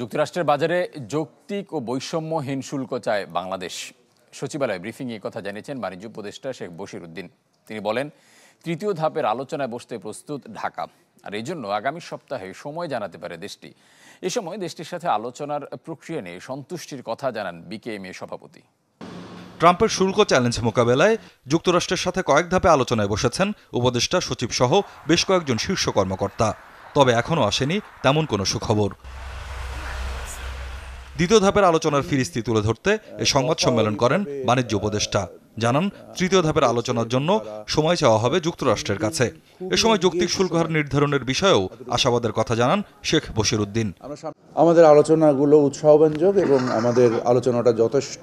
যুক্তরাষ্ট্রের বাজারে যৌক্তিক ও বৈষম্যহীন শুল্ক চায় বাংলাদেশ। সচিবালয়ে ব্রিফিংয়ে কথা জানিয়েছেন বাণিজ্য উপদেষ্টা শেখ বশির উদ্দিন। তিনি বলেন, তৃতীয় ধাপের আলোচনায় বসতে প্রস্তুত ঢাকা, আর এই জন্য আগামী সপ্তাহে সময় জানাতে পারে দেশটি। এ সময় দেশটির সাথে আলোচনার প্রক্রিয়া নিয়ে সন্তুষ্টির কথা জানান বিকেএমএ সভাপতি। ট্রাম্পের শুল্ক চ্যালেঞ্জ মোকাবেলায় যুক্তরাষ্ট্রের সাথে কয়েক ধাপে আলোচনায় বসেছেন উপদেষ্টা, সচিব সহ বেশ কয়েকজন শীর্ষ কর্মকর্তা। তবে এখনও আসেনি তেমন কোনো সুখবর। দ্বিতীয় ধাপের আলোচনার ফিরিস্তি তুলে ধরতে এ সংবাদ সম্মেলন করেন বাণিজ্য উপদেষ্টা। জানান, তৃতীয় ধাপের আলোচনার জন্য সময় চাওয়া হবে যুক্তরাষ্ট্রের কাছে। এ সময় যৌক্তিক শুল্ক হার নির্ধারণের বিষয়েও আশাবাদের কথা জানান শেখ বশির উদ্দিন। আমাদের আলোচনাগুলো উৎসাহব্যঞ্জক এবং আমাদের আলোচনাটা যথেষ্ট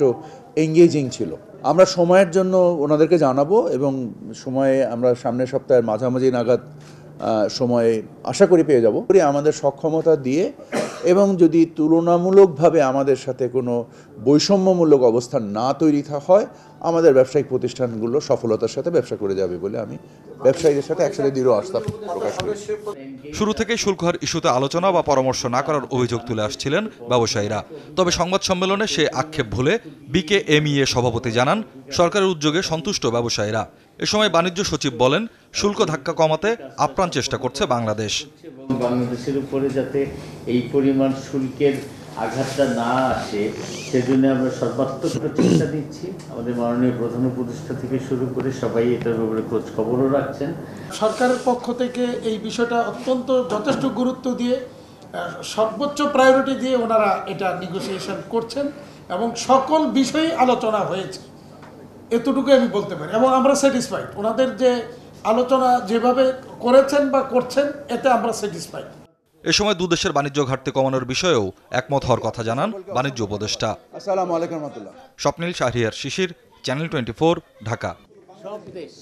এঙ্গেজিং ছিল। আমরা সময়ের জন্য ওনাদেরকে জানাবো এবং সময়ে আমরা সামনের সপ্তাহের মাঝামাঝি নাগাদ সময়ে আশা করি পেয়ে যাব। আমাদের সক্ষমতা দিয়ে এবং যদি তুলনামূলকভাবে আমাদের সাথে কোনো বৈষম্যমূলক অবস্থান না তৈরি হয়, আমাদের ব্যবসায়িক প্রতিষ্ঠানগুলো সফলতার সাথে ব্যবসা করে যাবে বলে আমি ব্যবসায়ীদের সাথে একসাথে দৃঢ় আস্থা প্রকাশ করি। শুরু থেকেই শুল্কহার ইস্যুতে আলোচনা বা পরামর্শ না করার অভিযোগ তুলে আসছিলেন ব্যবসায়ীরা। তবে সংবাদ সম্মেলনে সে আক্ষেপ ভুলে বিকেএমইএ সভাপতি জানান, সরকারের উদ্যোগে সন্তুষ্ট ব্যবসায়ীরা। এ সময় বাণিজ্য সচিব বলেন, শুল্ক ধাক্কা কমাতে আপ্রাণ চেষ্টা করছে বাংলাদেশ। বাংলাদেশের উপরে যাতে এই পরিমাণ শুল্কের আঘাতটা না আসে, সেজন্য আমরা সর্বাত্মক চেষ্টা নিচ্ছি। আমাদের মাননীয় প্রধান উপদেষ্টা থেকে শুরু করে সবাই এটার ব্যাপারে খোঁজ খবরও রাখছেন। সরকারের পক্ষ থেকে এই বিষয়টা অত্যন্ত যথেষ্ট গুরুত্ব দিয়ে সর্বোচ্চ প্রায়োরিটি দিয়ে ওনারা এটা নেগোসিয়েশন করছেন এবং সকল বিষয়ে আলোচনা হয়েছে, এতটুকু আমি বলতে পারি। এবং আমরা স্যাটিসফাইড, ওনাদের যে আলোচনা যেভাবে করেছেন বা করছেন, এতে আমরা স্যাটিসফাইড। এ সময় দুদেশের বাণিজ্য ঘাটতি কমানোর বিষয়েও একমত হওয়ার কথা জানান বাণিজ্য উপদেষ্টা। আসসালামু আলাইকুম ওয়া রাহমাতুল্লাহ। স্বপ্নিল শাহরিয়ার শিশির, চ্যানেল 24, ঢাকা। সব দেশ